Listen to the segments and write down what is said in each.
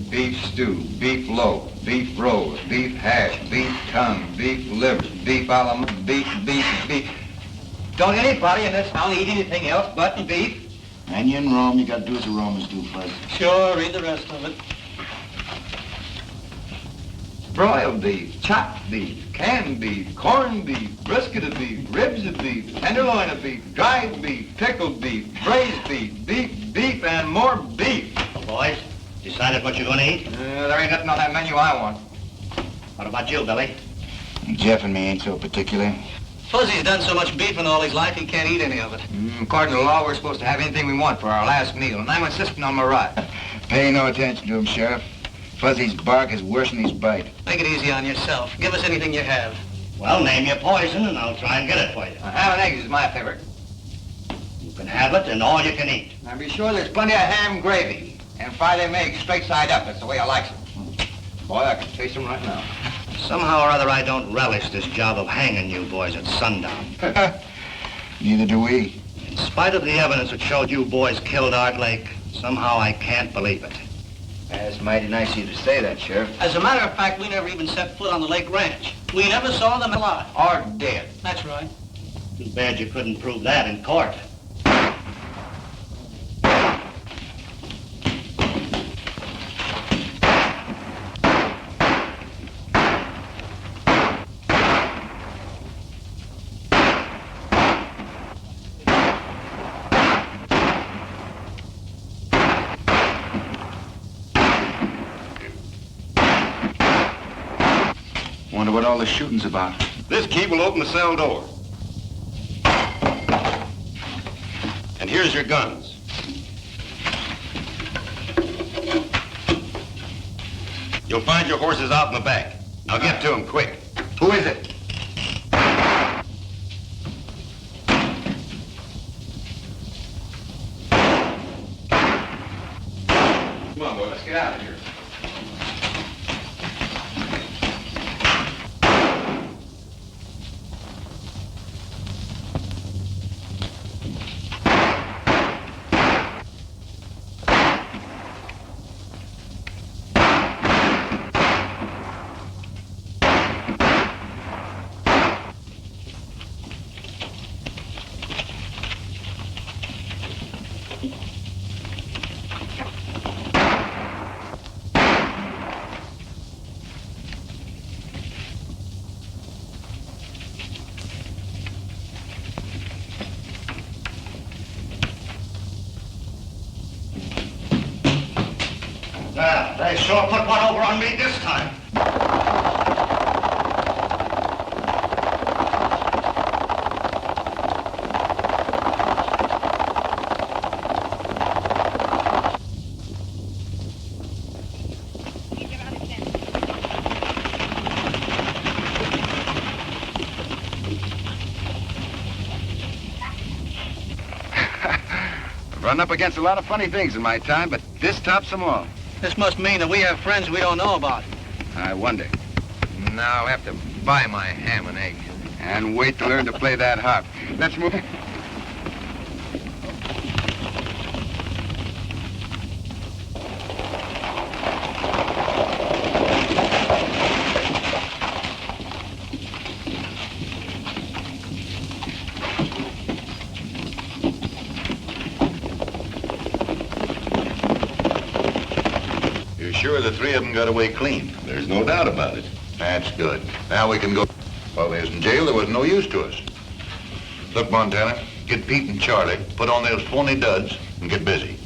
beef stew, beef loaf, beef roll, beef hash, beef tongue, beef liver, beef a la beef. Don't anybody in this town eat anything else but beef? And you in Rome, you got to do as the Romans do, Fuzz. Sure, read the rest of it. Broiled beef, chopped beef, canned beef, corned beef, brisket of beef, ribs of beef, tenderloin of beef, dried beef, pickled beef, braised beef, beef, and more beef. Boys, decided what you're going to eat? There ain't nothing on that menu I want. What about you, Billy? Jeff and me ain't so particular. Fuzzy's done so much beefing all his life, he can't eat any of it. According to the law, we're supposed to have anything we want for our last meal, and I'm insisting on my right. Pay no attention to him, Sheriff. Fuzzy's bark is worse than his bite. Make it easy on yourself. Give us anything you have. Well, name your poison, and I'll try and get it for you. Ham and eggs is my favorite. You can have it, and all you can eat. Now be sure there's plenty of ham gravy, and fry them eggs straight side up. That's the way I like them. Boy, I can taste them right now. Somehow or other, I don't relish this job of hanging you boys at sundown. Neither do we. In spite of the evidence that showed you boys killed Art Lake, somehow I can't believe it. That's mighty nice of you to say that, Sheriff. As a matter of fact, we never even set foot on the Lake Ranch. We never saw them alive. Or dead. That's right. Too bad you couldn't prove that in court. Wonder what all the shooting's about. This key will open the cell door. And here's your guns. You'll find your horses out in the back. Now get to them quick. Who is it? Come on, boy, let's get out of here. They sure put one over on me this time. I've run up against a lot of funny things in my time, but this tops them all. This must mean that we have friends we don't know about. I wonder. Now I'll have to buy my ham and eggs. And wait to learn to play that harp. Let's move. Sure, the three of them got away clean. There's no doubt about it. That's good. Now we can go. While they was in jail, there was no use to us. Look, Montana, get Pete and Charlie, put on those phony duds, and get busy.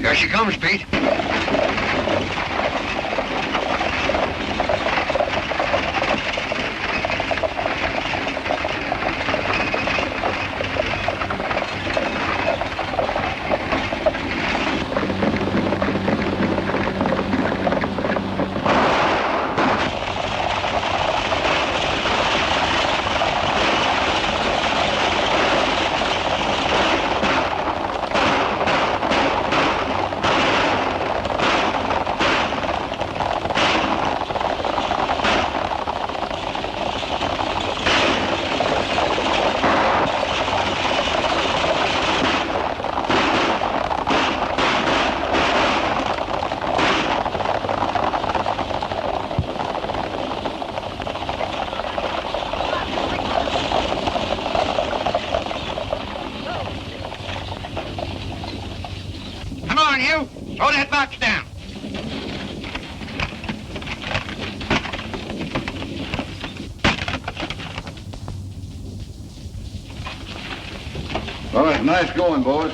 Here she comes, Pete. Nice going, boys.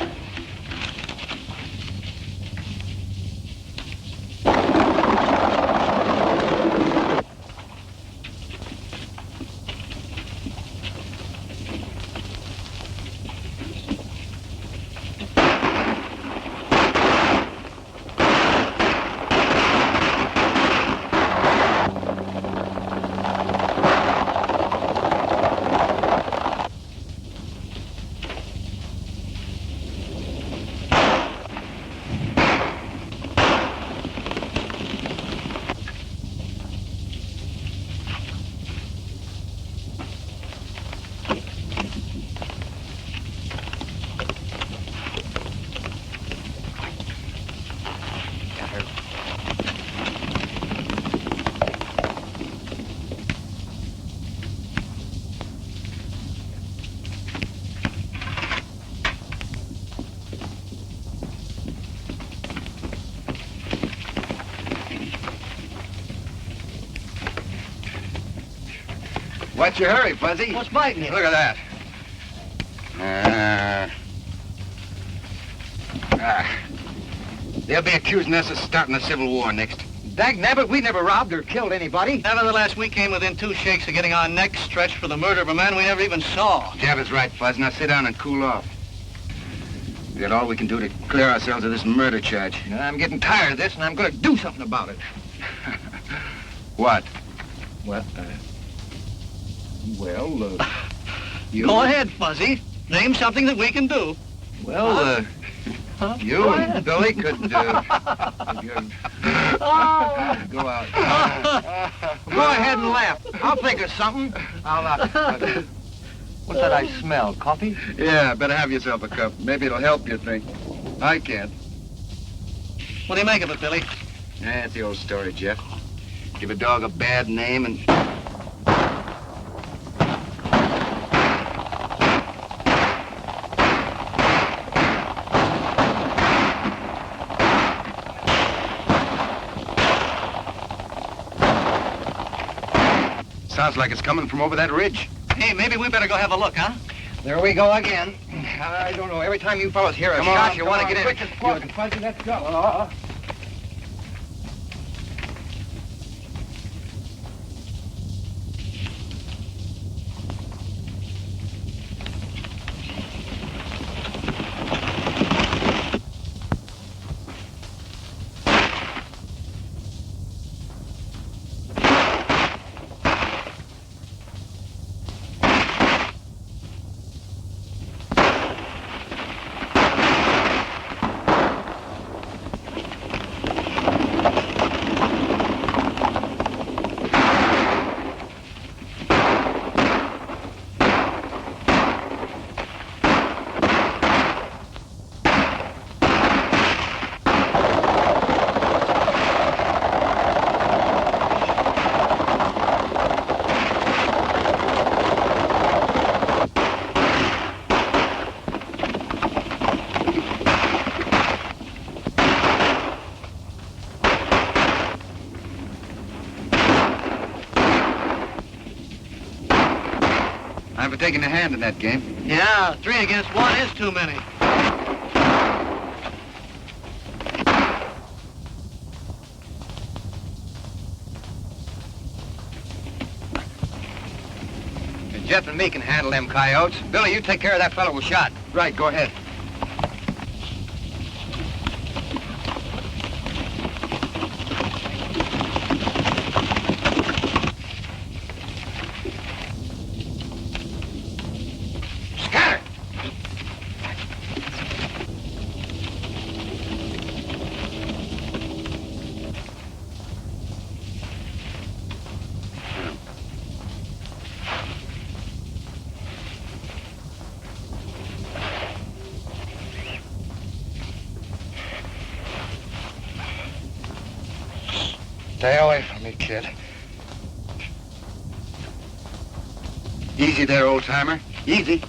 What's your hurry, Fuzzy? What's biting you? Look at that. They'll be accusing us of starting a civil war next. Dag nabbit, we never robbed or killed anybody. Nevertheless, we came within 2 shakes of getting our necks stretched for the murder of a man we never even saw. Jeff is right, Fuzz. Now sit down and cool off. We got all we can do to clear ourselves of this murder charge. I'm getting tired of this, and I'm going to do something about it. What? Well, you... Go ahead, Fuzzy. Name something that we can do. Well, you and Billy could, go out. Go ahead and laugh. I'll think of something. What's that I smell? Coffee? Yeah, better have yourself a cup. Maybe it'll help you think. I can't. What do you make of it, Billy? Yeah, it's the old story, Jeff. Give a dog a bad name and... Sounds like it's coming from over that ridge. Hey, maybe we better go have a look, huh? There we go again. I don't know. Every time you fellas hear a Come shot, on, you come want to on, get in. quick as fucking Fuzzy, let's go. I'm for taking a hand in that game. Yeah, 3 against 1 is too many. Jeff and me can handle them coyotes. Billy, you take care of that fellow who shot. Right, go ahead. Scatter! Stay away from me, kid. Easy there, old-timer. Easy.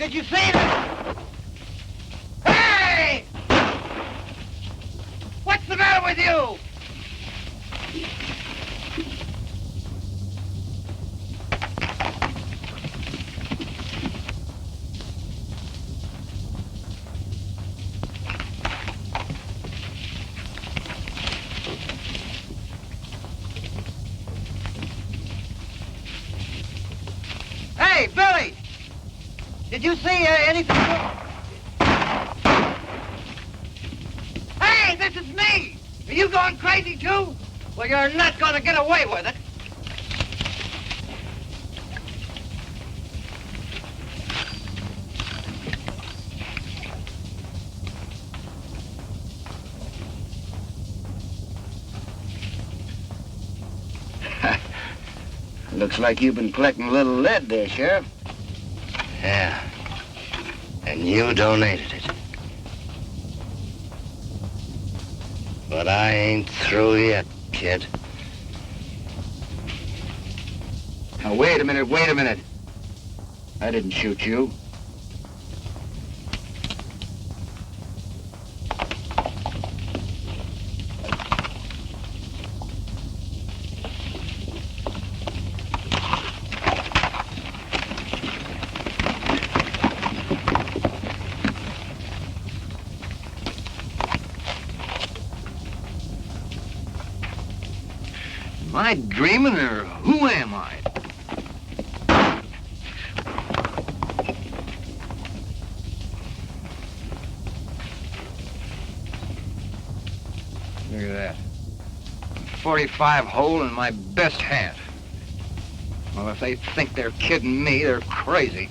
did you see that? Hey! What's the matter with you? Hey, Billy! Did you see anything? Hey, this is me! Are you going crazy too? Well, you're not gonna get away with it. Looks like you've been collecting a little lead there, Sheriff. Yeah. And you donated it. But I ain't through yet, kid. Now, wait a minute. I didn't shoot you. Am I dreaming, or who am I? Look at that. 45 hole in my best hat. Well, if they think they're kidding me, they're crazy.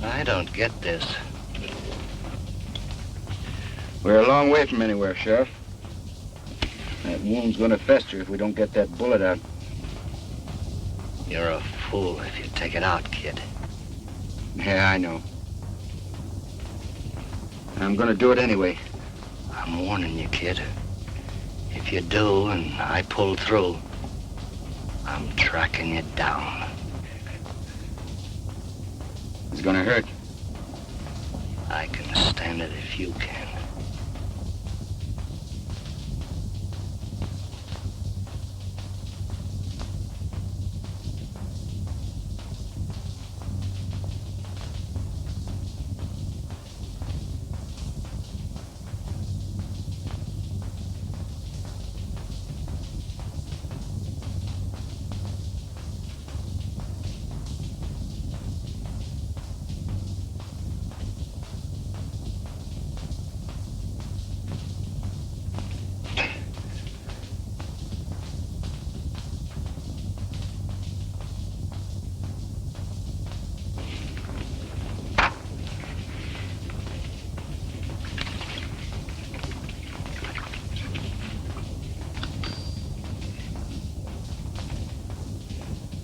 I don't get this. We're a long way from anywhere, Sheriff. That wound's gonna fester if we don't get that bullet out. You're a fool if you take it out, kid. Yeah, I know. I'm gonna do it anyway. I'm warning you, kid. If you do and I pull through, I'm tracking you down. It's gonna hurt. I can stand it if you can.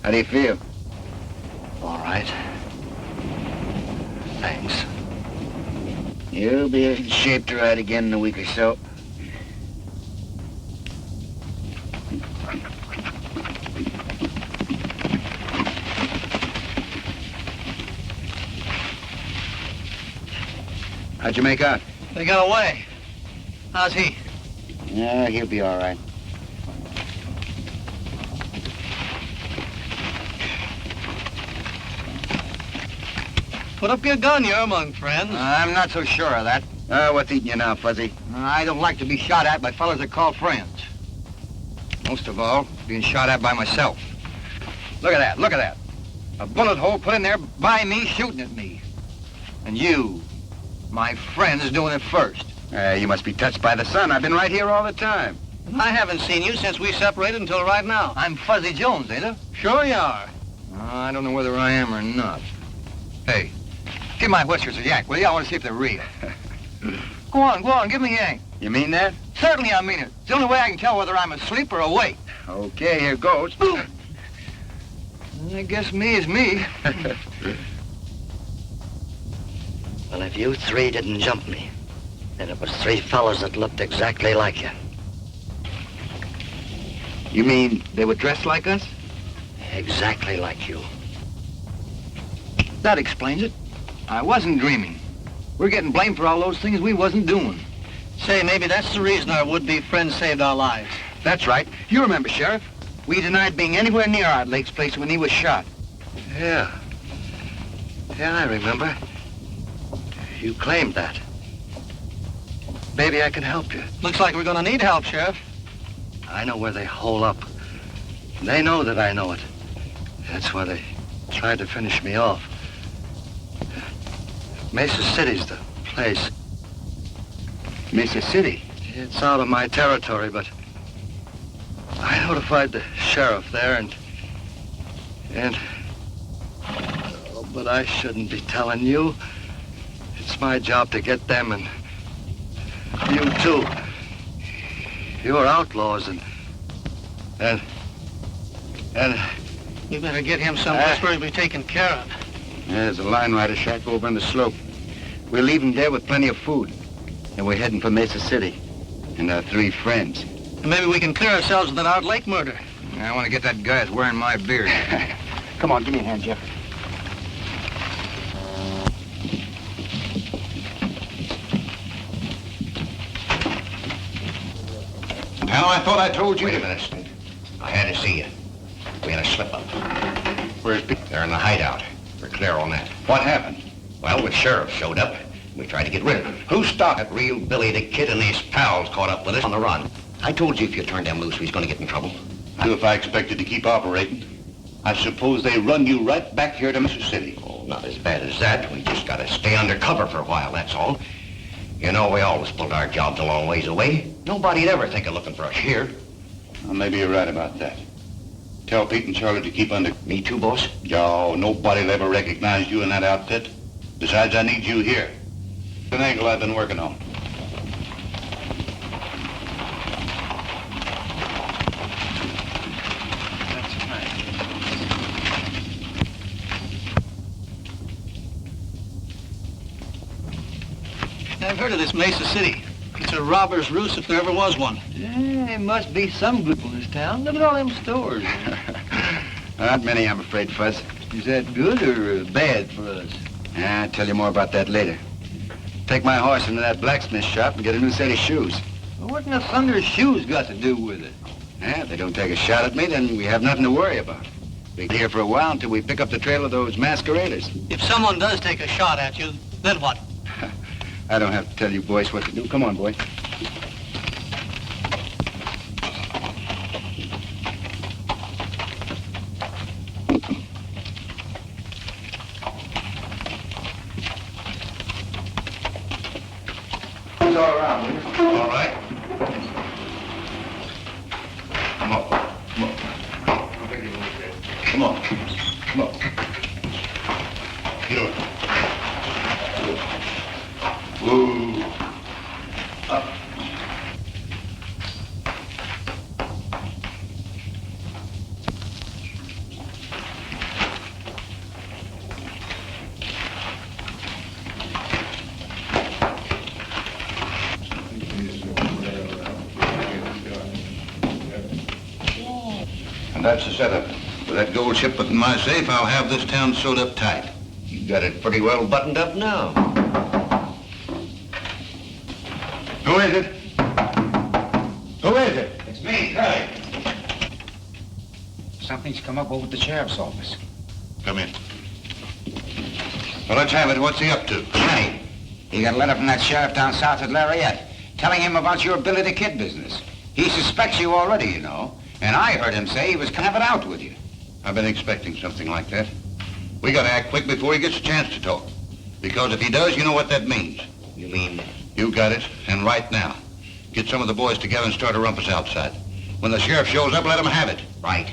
How do you feel? All right. Thanks. You'll be in shape to ride again in a week or so. How'd you make out? They got away. How's he? Yeah, he'll be all right. Put up your gun, you're among friends. I'm not so sure of that. What's eating you now, Fuzzy? I don't like to be shot at by fellas that call friends. Most of all, being shot at by myself. Look at that. A bullet hole put in there by me shooting at me. And you, my friend, is doing it first. You must be touched by the sun. I've been right here all the time. I haven't seen you since we separated until right now. I'm Fuzzy Jones, ain't I? Sure you are. I don't know whether I am or not. Hey, give my whiskers a yank, will you? I want to see if they're real. Go on, give me a yank. You mean that? Certainly I mean it. It's the only way I can tell whether I'm asleep or awake. Okay, here goes. I guess me is me. Well, if you three didn't jump me, then it was three fellas that looked exactly like you. You mean they were dressed like us? Exactly like you. That explains it. I wasn't dreaming. We're getting blamed for all those things we wasn't doing. Say, maybe that's the reason our would-be friend saved our lives. That's right. You remember, Sheriff. We denied being anywhere near Art Lake's place when he was shot. Yeah. Yeah, I remember. You claimed that. Maybe I can help you. Looks like we're gonna need help, Sheriff. I know where they hole up. They know that I know it. That's why they tried to finish me off. Mesa City's the place. Mesa City. It's out of my territory, but I notified the sheriff there and oh, but I shouldn't be telling you. It's my job to get them and you too. You're outlaws and We better get him someplace where he'll be taken care of. Yeah, there's a line rider shack over on the slope. We'll leave him there with plenty of food. And we're heading for Mesa City. And our three friends. And maybe we can clear ourselves of that Art Lake murder. I want to get that guy that's wearing my beard. Come on, give me a hand, Jeff. Pal, I thought I told you. Wait a minute, Snake. I had to see you. We had a slip-up. Where's Pete? They're in the hideout. We're clear on that. What happened? Well, the sheriff showed up. We tried to get rid of him. Who stopped it? That real Billy the Kid and his pals caught up with us on the run. I told you if you turned them loose, we was going to get in trouble. If I expected to keep operating, I suppose they run you right back here to Mississippi. Oh, not as bad as that. We just got to stay under cover for a while, that's all. You know, we always pulled our jobs a long ways away. Nobody'd ever think of looking for us here. Well, maybe you're right about that. Tell Pete and Charlie to keep under... Me too, boss? Yo, nobody'll ever recognize you in that outfit. Besides, I need you here. An angle I've been working on. I've heard of this Mesa City. It's a robber's roost if there ever was one. Yeah, there must be some good in this town. Look at all them stores. Not many, I'm afraid, Fuzz. Is that good or bad for us? I'll tell you more about that later. Take my horse into that blacksmith shop and get a new set of shoes. Well, what in the thunder's shoes got to do with it? Yeah, if they don't take a shot at me, then we have nothing to worry about. We'll be here for a while until we pick up the trail of those masqueraders. If someone does take a shot at you, then what? I don't have to tell you boys what to do. Come on, boy. It's all around, will you? All right. Come on. Come on. Come on. Come on. Get over. Whoa. Up. And that's the setup. With that gold ship in my safe, I'll have this town sewed up tight. You got it pretty well buttoned up now. Who is it? Who is it? It's me, Charlie. Something's come up over at the sheriff's office. Come in. Well, let's have it. What's he up to? Johnny, he got a letter from that sheriff down south at Lariat telling him about your Billy the Kid business. He suspects you already, you know. And I heard him say he was coming out with you. I've been expecting something like that. We gotta act quick before he gets a chance to talk. Because if he does, you know what that means. You mean... You got it, and right now. Get some of the boys together and start a rumpus outside. When the sheriff shows up, let him have it. Right.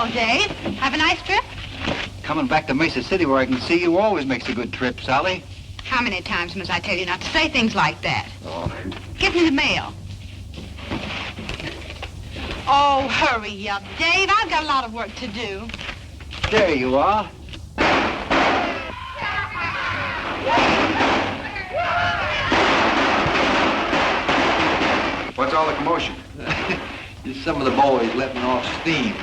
Hello, Dave. Have a nice trip? Coming back to Mesa City where I can see you always makes a good trip, Sally. How many times must I tell you not to say things like that? Oh. Give me the mail. Oh, hurry up, Dave. I've got a lot of work to do. There you are. What's all the commotion? Just some of the boys letting off steam.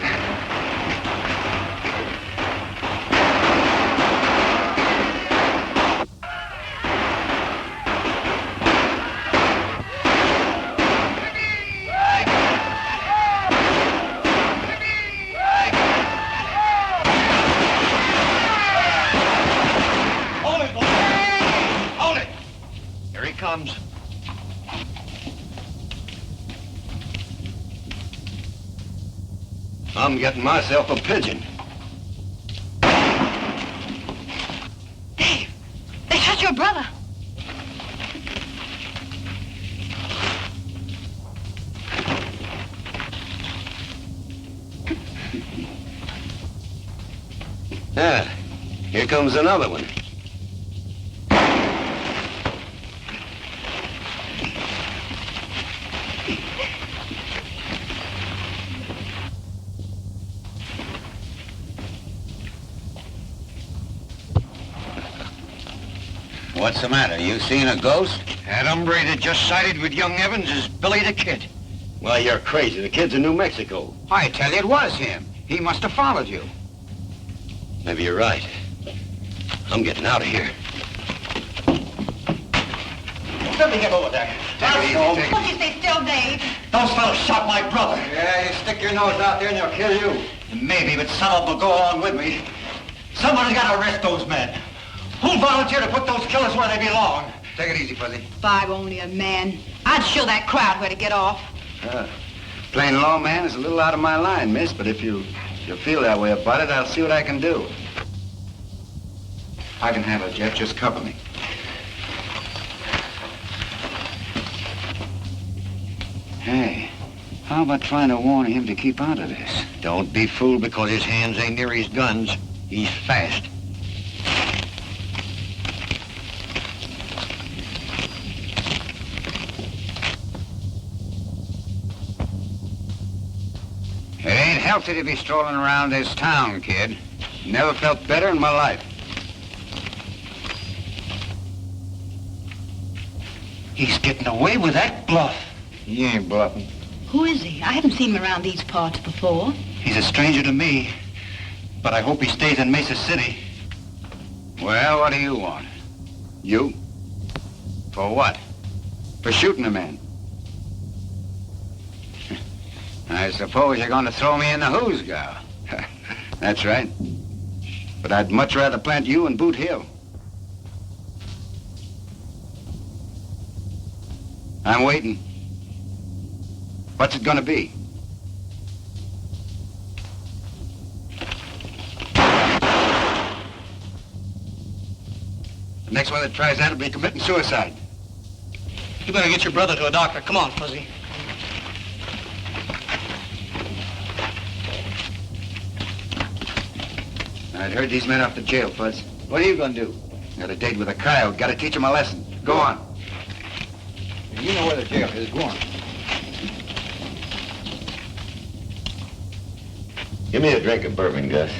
Hold it, boy. Hold it. Here he comes. I'm getting myself a pigeon. Dave, they shot your brother. Yeah, here comes another one. What's the matter? You seen a ghost? That hombre that just sided with young Evans is Billy the Kid. Well, you're crazy. The kid's in New Mexico. I tell you, it was him. He must have followed you. Maybe you're right. I'm getting out of here. Let me get over there. Won't you stay still, Dave? Those fellows shot my brother. Yeah, you stick your nose out there and they'll kill you. Maybe, but some of them will go along with me. Somebody's got to arrest those men. Who'll volunteer to put those killers where they belong? Take it easy, Fuzzy. If I were only a man, I'd show that crowd where to get off. Plain lawman is a little out of my line, miss, but if you feel that way about it, I'll see what I can do. I can handle it, Jeff. Just cover me. Hey, how about trying to warn him to keep out of this? Don't be fooled because his hands ain't near his guns. He's fast. It ain't healthy to be strolling around this town, kid. Never felt better in my life. He's getting away with that bluff. He ain't bluffing. Who is he? I haven't seen him around these parts before. He's a stranger to me, but I hope he stays in Mesa City. Well, what do you want? You? For what? For shooting a man. I suppose you're going to throw me in the hoosgow. That's right. But I'd much rather plant you in Boot Hill. I'm waiting. What's it gonna be? The next one that tries that will be committing suicide. You better get your brother to a doctor. Come on, Fuzzy. I'd heard these men off to jail, Fuzz. What are you gonna do? Got a date with a coyote. Gotta teach him a lesson. Go on. You know where the jail is. Go on. Give me a drink of bourbon, Gus.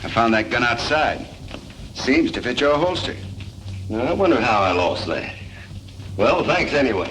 I found that gun outside. Seems to fit your holster. Now, I wonder how I lost that. Well, thanks anyway.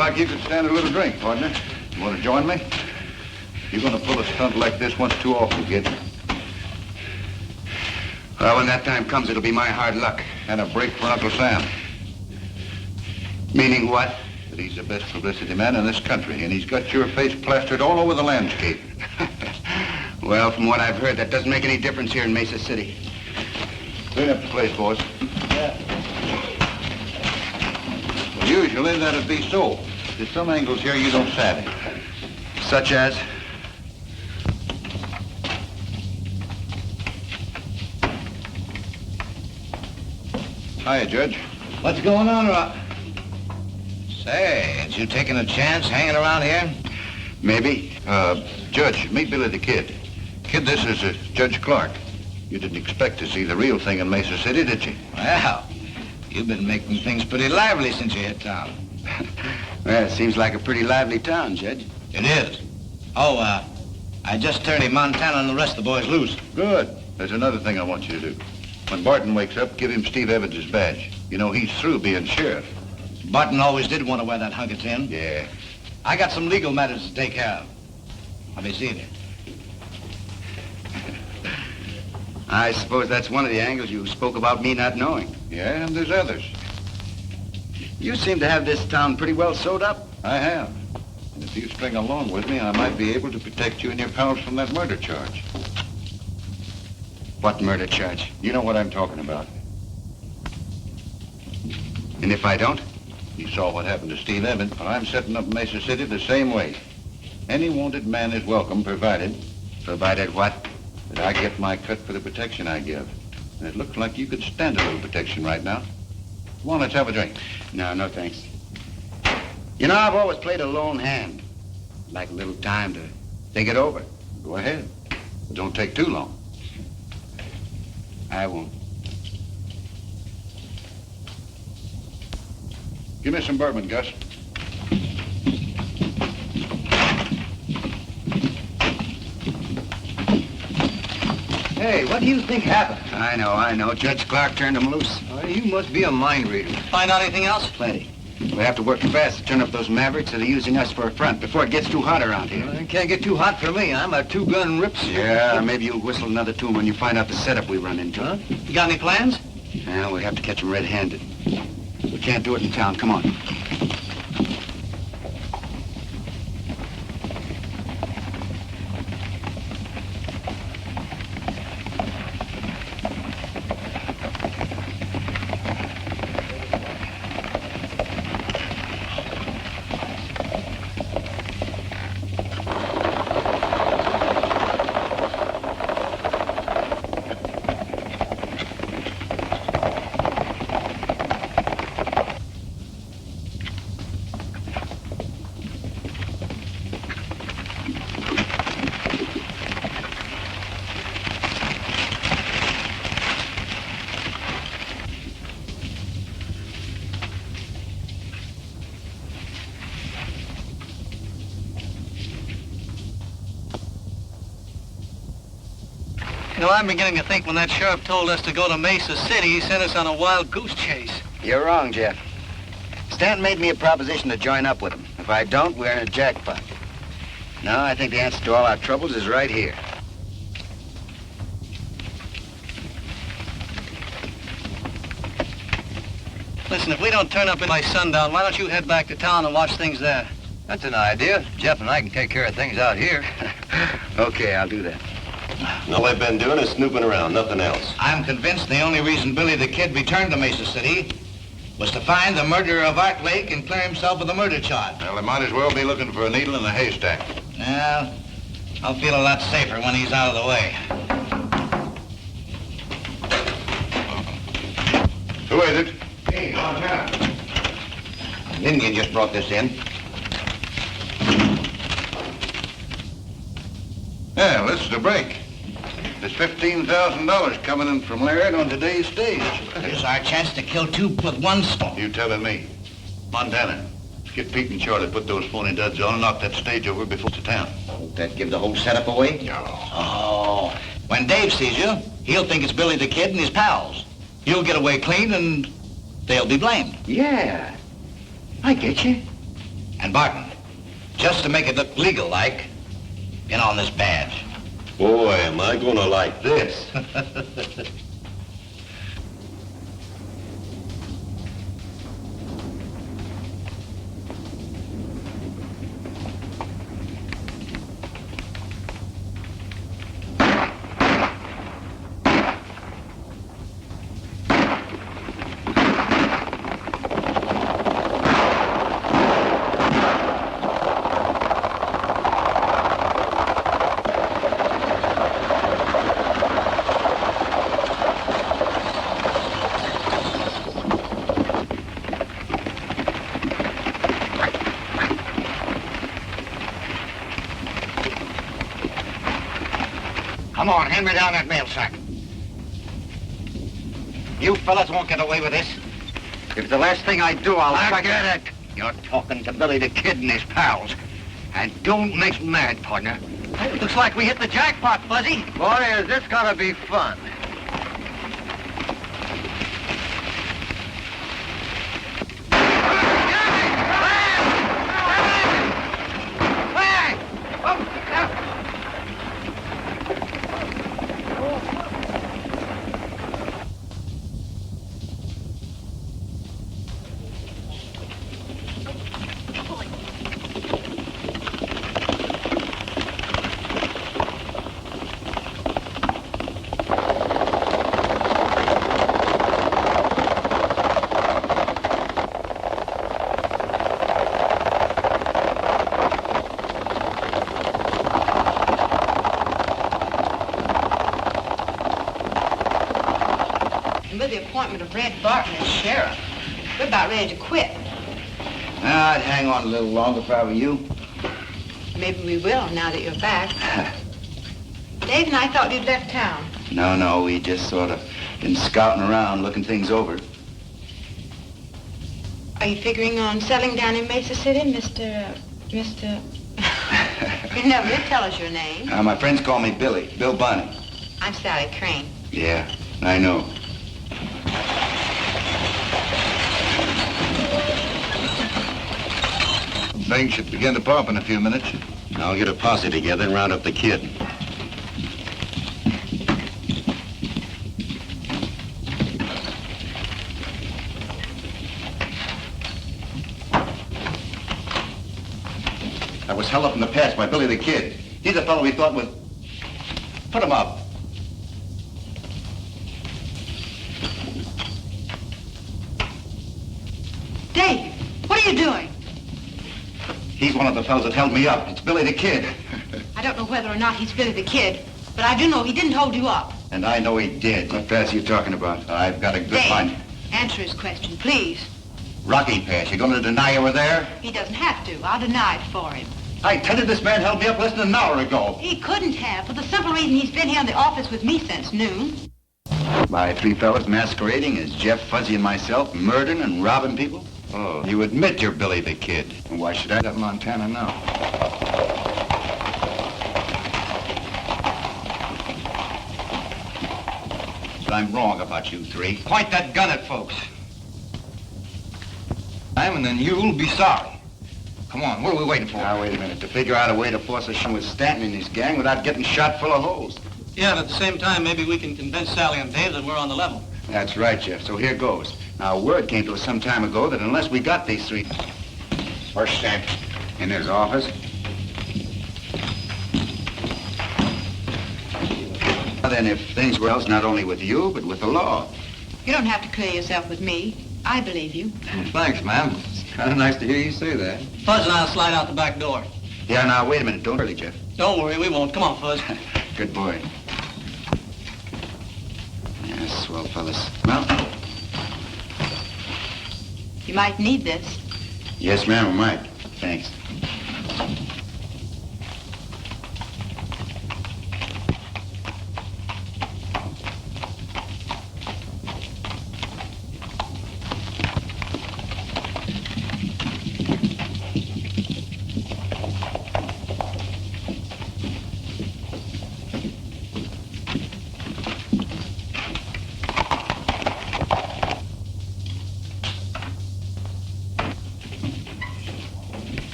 like you could stand a little drink, partner. You want to join me? You're going to pull a stunt like this once too often, kid. Well, when that time comes, it'll be my hard luck. And a break for Uncle Sam. Meaning what? That he's the best publicity man in this country, and he's got your face plastered all over the landscape. Well, from what I've heard, that doesn't make any difference here in Mesa City. Clean up the place, boys. Well, usually that'd be so. There's some angles here you don't savvy. Such as? Hiya, Judge. What's going on, Rock? Say, ain't you taking a chance hanging around here? Maybe. Judge, meet Billy the Kid. Kid, this is Judge Clark. You didn't expect to see the real thing in Mesa City, did you? Well, you've been making things pretty lively since you hit town. Well, it seems like a pretty lively town, Judge. It is. Oh, I just turned him Montana and the rest of the boys loose. Good. There's another thing I want you to do. When Barton wakes up, give him Steve Evans' badge. You know, he's through being sheriff. Barton always did want to wear that hunk of tin. Yeah. I got some legal matters to take care of. I'll be seeing you. I suppose that's one of the angles you spoke about me not knowing. Yeah, and there's others. You seem to have this town pretty well sewed up. I have. And if you string along with me, I might be able to protect you and your pals from that murder charge. What murder charge? You know what I'm talking about. And if I don't? You saw what happened to Steve Evans. Well, I'm setting up Mesa City the same way. Any wanted man is welcome, provided... Provided what? That I get my cut for the protection I give. And it looks like you could stand a little protection right now. Come on, let's have a drink. No, thanks. You know, I've always played a lone hand. I'd like a little time to think it over. Go ahead. But don't take too long. I won't. Give me some bourbon, Gus. Hey, what do you think happened? I know. Judge Clark turned him loose. Oh, you must be a mind reader. Find out anything else? Plenty. We have to work fast to turn up those mavericks that are using us for a front before it gets too hot around here. Well, it can't get too hot for me. I'm a two-gun rips. Yeah, maybe you'll whistle another tune when you find out the setup we run into. Huh? You got any plans? Yeah, we have to catch them red-handed. We can't do it in town. Come on. You know, I'm beginning to think when that sheriff told us to go to Mesa City, he sent us on a wild goose chase. You're wrong, Jeff. Stanton made me a proposition to join up with him. If I don't, we're in a jackpot. No, I think the answer to all our troubles is right here. Listen, if we don't turn up by sundown, why don't you head back to town and watch things there? That's an idea. Jeff and I can take care of things out here. Okay, I'll do that. All they've been doing is snooping around, nothing else. I'm convinced the only reason Billy the Kid returned to Mesa City was to find the murderer of Art Lake and clear himself of the murder charge. Well, they might as well be looking for a needle in a haystack. Well, I'll feel a lot safer when he's out of the way. Who is it? Hey, Montana. An Indian just brought this in. Yeah, this is a break. There's $15,000 coming in from Laird on today's stage. Here's our chance to kill two with one stone. You telling me. Montana, get Pete and Charlie, put those phony duds on and knock that stage over before it's town. Won't that give the whole setup away? No. Oh, when Dave sees you, he'll think it's Billy the Kid and his pals. You'll get away clean and they'll be blamed. Yeah, I get you. And Barton, just to make it look legal-like, in on this badge. Boy, am I gonna like this. Come on, hand me down that mail sack. You fellas won't get away with this. If it's the last thing I do, I'll get it. You're talking to Billy the Kid and his pals. And don't make mad, partner. Looks like we hit the jackpot, Fuzzy. Boy, is this gonna be fun. With the appointment of Red Barton as sheriff, we're about ready to quit. I'd hang on a little longer if I were you. Maybe we will now that you're back. Dave and I thought you'd left town. No, we just sort of been scouting around, looking things over. Are you figuring on settling down in Mesa City, Mr. You never did tell us your name. My friends call me Billy, Bill Bunny. I'm Sally Crane. Yeah, I know. Things should begin to pump in a few minutes. I'll get a posse together and round up the kid. I was held up in the past by Billy the Kid. He's a fellow we thought would put him up. Dave, what are you doing? He's one of the fellows that held me up. It's Billy the Kid. I don't know whether or not he's Billy the Kid, but I do know he didn't hold you up. And I know he did. What pass are you talking about? I've got a good Dave, mind. answer his question, please. Rocky Pass. You gonna deny you were there? He doesn't have to. I'll deny it for him. I tell you, this man held me up less than an hour ago. He couldn't have, for the simple reason he's been here in the office with me since noon. By three fellas masquerading as Jeff, Fuzzy, and myself, murdering and robbing people? Oh, you admit you're Billy the Kid. And why should I let Montana know? But I'm wrong about you three. Point that gun at folks. And then you'll be sorry. Come on, what are we waiting for? Now, wait a minute. To figure out a way to force a shot with Stanton and his gang without getting shot full of holes. Yeah, but at the same time, maybe we can convince Sally and Dave that we're on the level. That's right, Jeff. So here goes. Now, word came to us some time ago that unless we got these three... Where's Stanton? In his office. Well, then, if things were else, not only with you, but with the law. You don't have to clear yourself with me. I believe you. Thanks, ma'am. It's kind of nice to hear you say that. Fuzz and I'll slide out the back door. Yeah, now, wait a minute. Don't hurry, Jeff. Don't worry, we won't. Come on, Fuzz. Good boy. Yeah, swell fellas. Well, You might need this. yes, ma'am, I might. Thanks.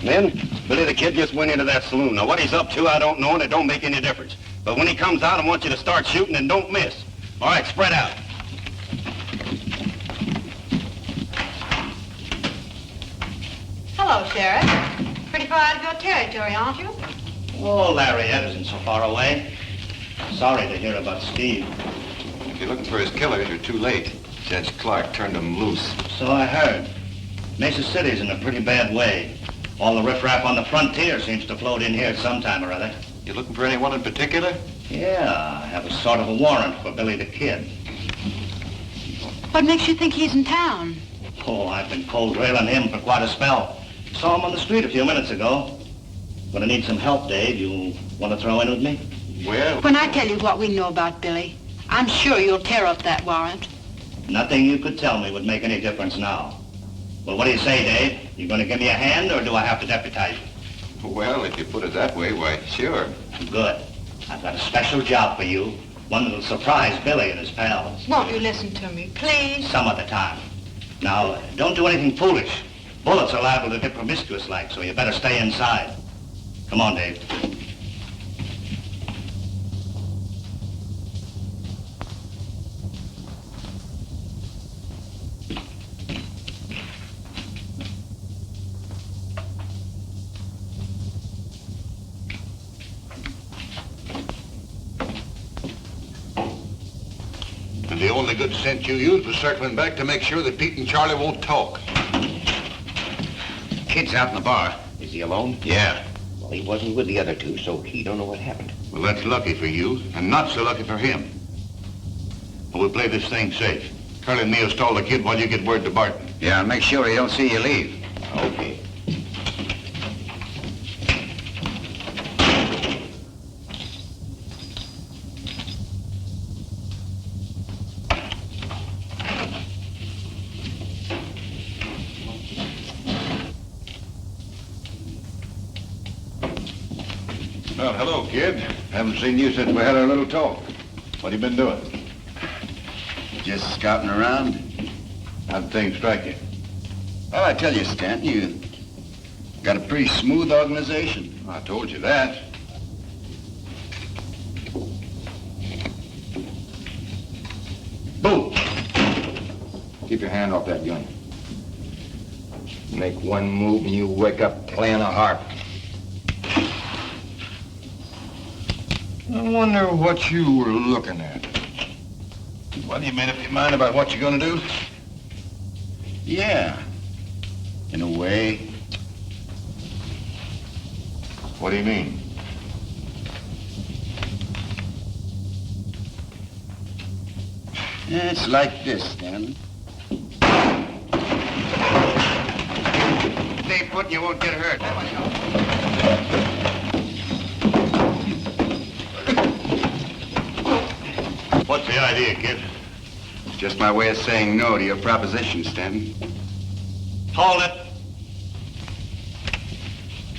Men, Billy the Kid just went into that saloon. Now, what he's up to, I don't know, and it don't make any difference. But when he comes out, I want you to start shooting and don't miss. All right, spread out. Hello, Sheriff. Pretty far out of your territory, aren't you? Oh, Lariat isn't so far away. Sorry to hear about Steve. If you're looking for his killers, you're too late. Judge Clark turned him loose. So I heard. Mesa City's in a pretty bad way. All the riffraff on the frontier seems to float in here sometime or other. You looking for anyone in particular? Yeah, I have a sort of a warrant for Billy the Kid. What makes you think he's in town? Oh, I've been cold trailing him for quite a spell. Saw him on the street a few minutes ago. Gonna need some help, Dave. You want to throw in with me? Well, When I tell you what we know about Billy, I'm sure you'll tear up that warrant. Nothing you could tell me would make any difference now. Well, what do you say, Dave? You gonna give me a hand, or do I have to deputize you? well, if you put it that way, why, sure. Good. I've got a special job for you. One that'll surprise Billy and his pals. Won't you listen to me, please? Some other time. Now, don't do anything foolish. Bullets are liable to get promiscuous like, so you better stay inside. Come on, Dave. And the only good sense you used was circling back to make sure that Pete and Charlie won't talk. Kid's out in the bar. Is he alone? Yeah. Well, he wasn't with the other two, so he don't know what happened. Well, that's lucky for you, and not so lucky for him. But we'll play this thing safe. Curly and me'll stall the kid while you get word to Barton. Yeah, and make sure he don't see you leave. Okay. Well, hello, kid. Haven't seen you since we had our little talk. What have you been doing? Just scouting around. How'd things strike you? Well, I tell you, Stanton, you got a pretty smooth organization. I told you that. Boom! Keep your hand off that gun. Make one move and you wake up playing a harp. I wonder what you were looking at. Well, you made up your mind about what you're gonna do? Yeah, in a way. What do you mean? It's like this, Stanton. Stay put and you won't get hurt. What's the idea, kid? It's just my way of saying no to your proposition, Stanton. Hold it.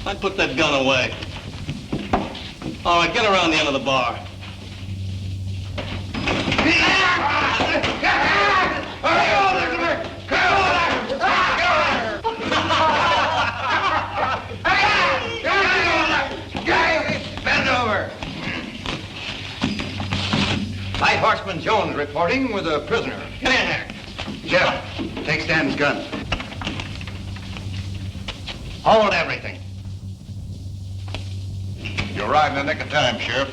I'd put that gun away. All right, get around the end of the bar. Bend over. Light Horseman Jones reporting with a prisoner. Get in there. Jeff, take Stanton's gun. Hold everything. You arrived in the nick of time, Sheriff.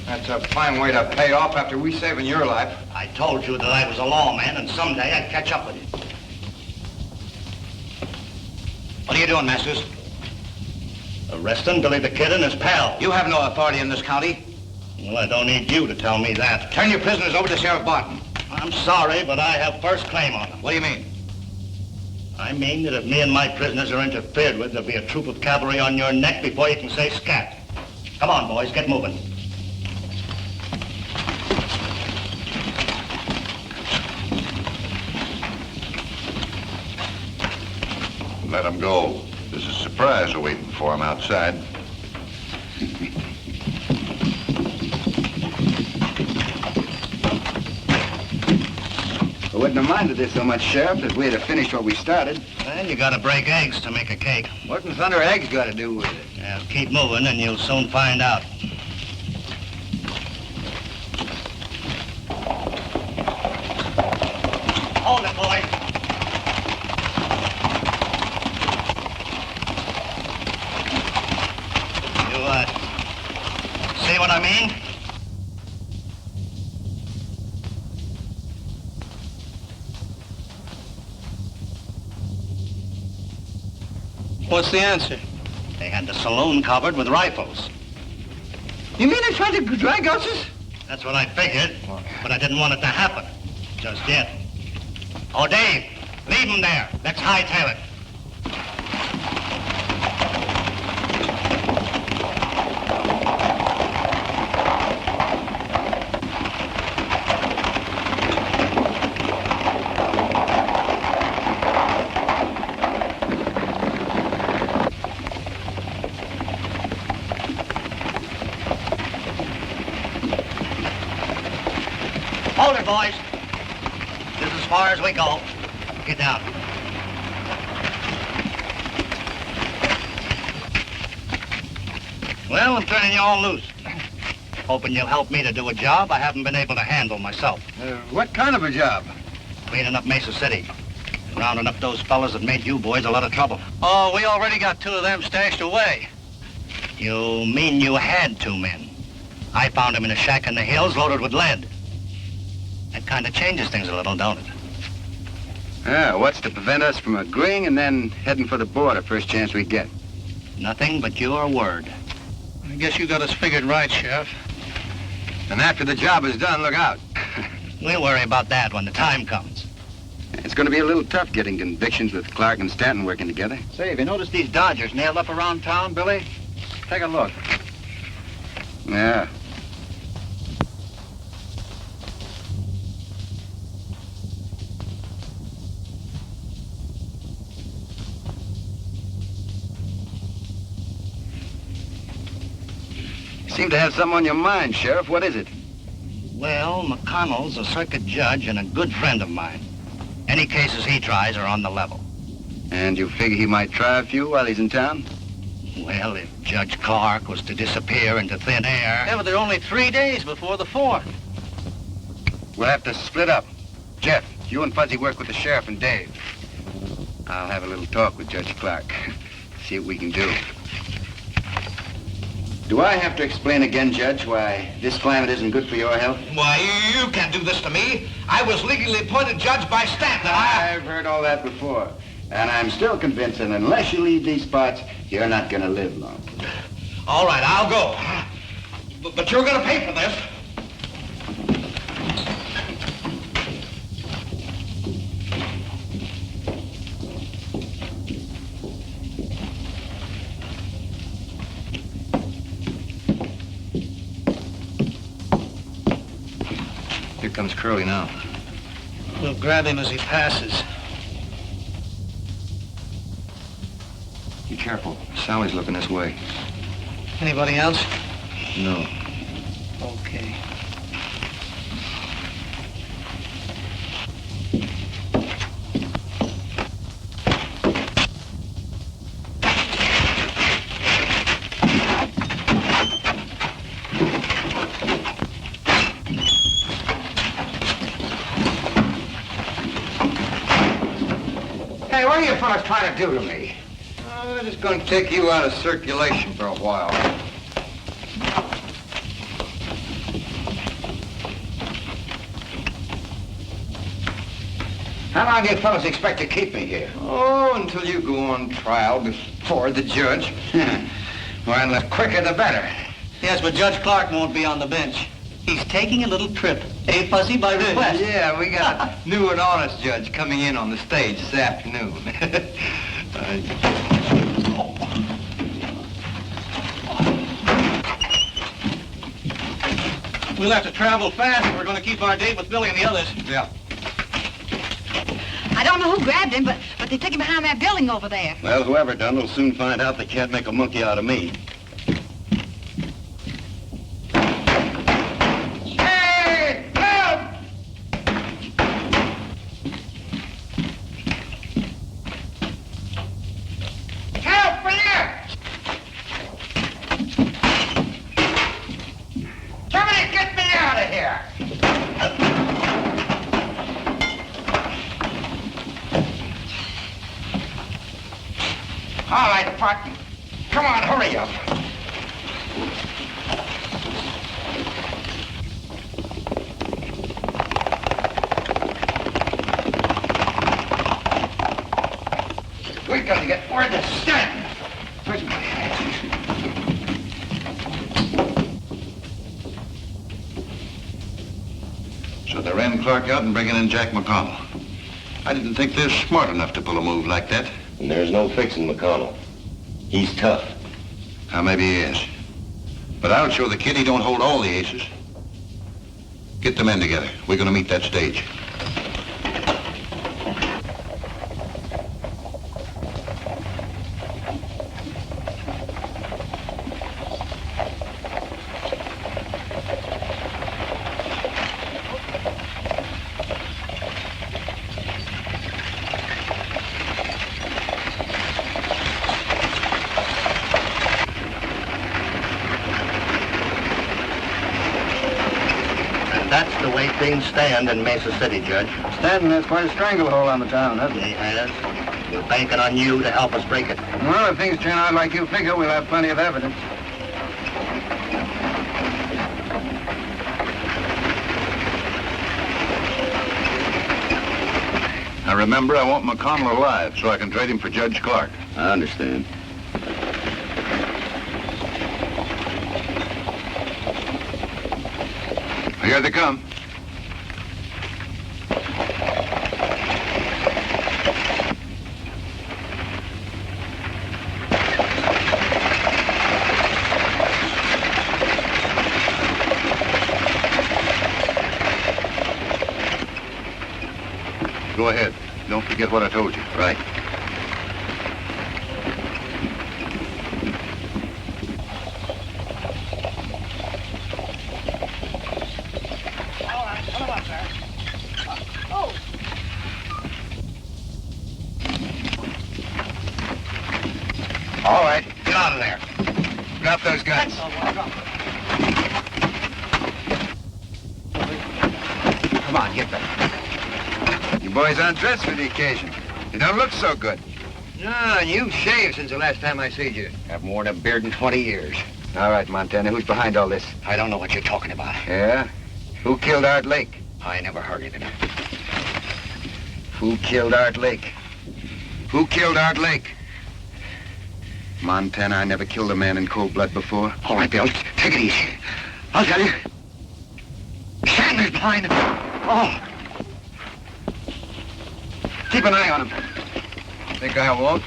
That's a fine way to pay off after we saving your life. I told you that I was a lawman, and someday I'd catch up with you. What are you doing, Masters? Arresting Billy the Kid and his pal. You have no authority in this county. Well, I don't need you to tell me that. Turn your prisoners over to Sheriff Barton. I'm sorry, but I have first claim on them. What do you mean? I mean that if me and my prisoners are interfered with, there'll be a troop of cavalry on your neck before you can say scat. Come on, boys, get moving. Let him go. There's a surprise awaiting for him outside. Who wouldn't have minded this so much, Sheriff, if we had finished what we started. Well, you gotta break eggs to make a cake. What in thunder eggs got to do with it? Yeah, keep moving and you'll soon find out. Hold it, boy. You, see what I mean? What's the answer? They had the saloon covered with rifles. You mean they tried to drag us? That's what I figured, but I didn't want it to happen. Just yet. Oh, Dave, leave him there. Let's hightail it. Hold it, boys. This is as far as we go. Get down. Well, I'm turning you all loose. Hoping you'll help me to do a job I haven't been able to handle myself. What kind of a job? Cleaning up Mesa City. Rounding up those fellas that made you boys a lot of trouble. Oh, we already got 2 of them stashed away. You mean you had 2 men? I found them in a shack in the hills loaded with lead. That kind of changes things a little, don't it? Yeah, what's to prevent us from agreeing and then heading for the border first chance we get? Nothing but your word. I guess you got us figured right, Sheriff. And after the job is done, look out. We'll worry about that when the time comes. It's going to be a little tough getting convictions with Clark and Stanton working together. Say, have you noticed these Dodgers nailed up around town, Billy? Take a look. Yeah. Seem to have something on your mind, Sheriff. What is it? Well, McConnell's a circuit judge and a good friend of mine. Any cases he tries are on the level. And you figure he might try a few while he's in town? Well, if Judge Clark was to disappear into thin air... Yeah, but there are only 3 days before the 4th. We'll have to split up. Jeff, you and Fuzzy work with the sheriff and Dave. I'll have a little talk with Judge Clark. See what we can do. Do I have to explain again, Judge, why this climate isn't good for your health? Why, you can't do this to me. I was legally appointed judge by Stanton. I've heard all that before. And I'm still convinced that unless you leave these parts, you're not going to live long. All right, I'll go. But you're going to pay for this. Here comes Curly now. We'll grab him as he passes. Be careful. Sally's looking this way. Anybody else? No. Okay. Hey, what are you fellas trying to do to me? I'm just going to take you out of circulation for a while. How long do you fellas expect to keep me here? Oh, until you go on trial before the judge. Well, the quicker the better. Yes, but Judge Clark won't be on the bench. He's taking a little trip. Eh, Fuzzy, by request? Yeah, we got a new and honest judge coming in on the stage this afternoon. We'll have to travel fast if we're going to keep our date with Billy and the others. Yeah. I don't know who grabbed him, but they took him behind that building over there. Well, whoever done will soon find out they can't make a monkey out of me. Hey, help! All right, partner. Come on, hurry up. We gotta get where to stand. Where's my hat? So they ran Clark out and bringing in Jack McConnell. I didn't think they were smart enough to pull a move like that. And there's no fixing McConnell. He's tough. Now, maybe he is. But I'll show the kid he don't hold all the aces. Get the men together. We're gonna meet that stage. That's the way things stand in Mesa City, Judge. Stanton has quite a stranglehold on the town, hasn't He has. We're banking on you to help us break it. Well, if things turn out like you figure, we'll have plenty of evidence. Now remember, I want McConnell alive so I can trade him for Judge Clark. I understand. Here they come. Go ahead. Don't forget what I told you. Right. All right, get out of there. Drop those guns. Come on, get back. You boys undressed for the occasion. You don't look so good. No, and you've shaved since the last time I seen you. Haven't worn a beard in 20 years. All right, Montana, who's behind all this? I don't know what you're talking about. Yeah? Who killed Art Lake? I never heard of it. Who killed Art Lake? Who killed Art Lake? Montana, I never killed a man in cold blood before. All right, Bill, take it easy. I'll tell you. Sanders behind him. Oh. Keep an eye on him. Think I won't?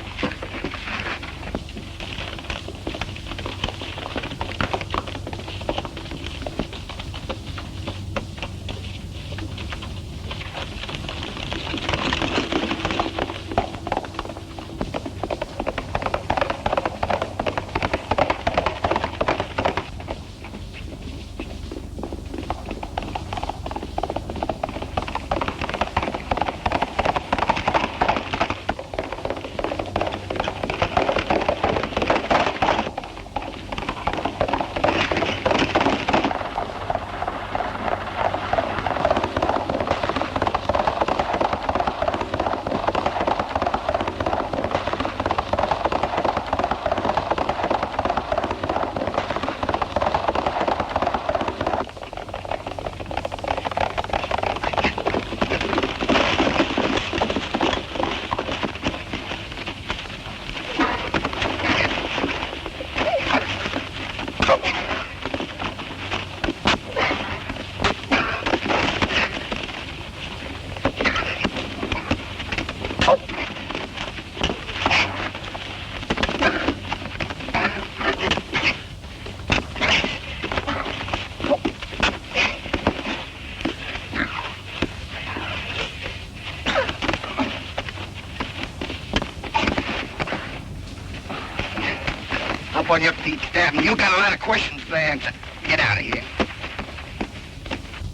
Up on your feet, Stanton. You got a lot of questions to answer. Get out of here.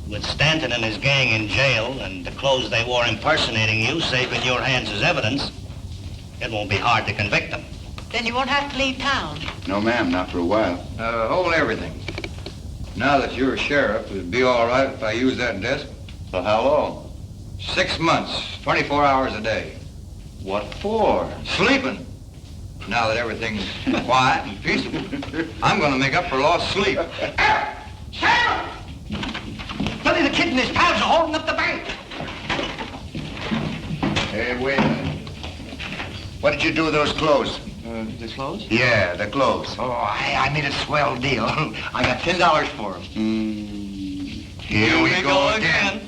With Stanton and his gang in jail and the clothes they wore impersonating you safe in your hands as evidence, it won't be hard to convict them. Then you won't have to leave town. No, ma'am, not for a while. Hold everything. Now that you're a sheriff, it'd be all right if I use that desk. For how long? 6 months, 24 hours a day. What for? Sleeping. Now that everything's quiet and peaceable, I'm going to make up for lost sleep. Sheriff! Billy the Kid and his pals are holding up the bank. Hey, wait a minute. What did you do with those clothes? The clothes? Yeah, the clothes. Oh, I made a swell deal. I got $10 for them. Here we go again.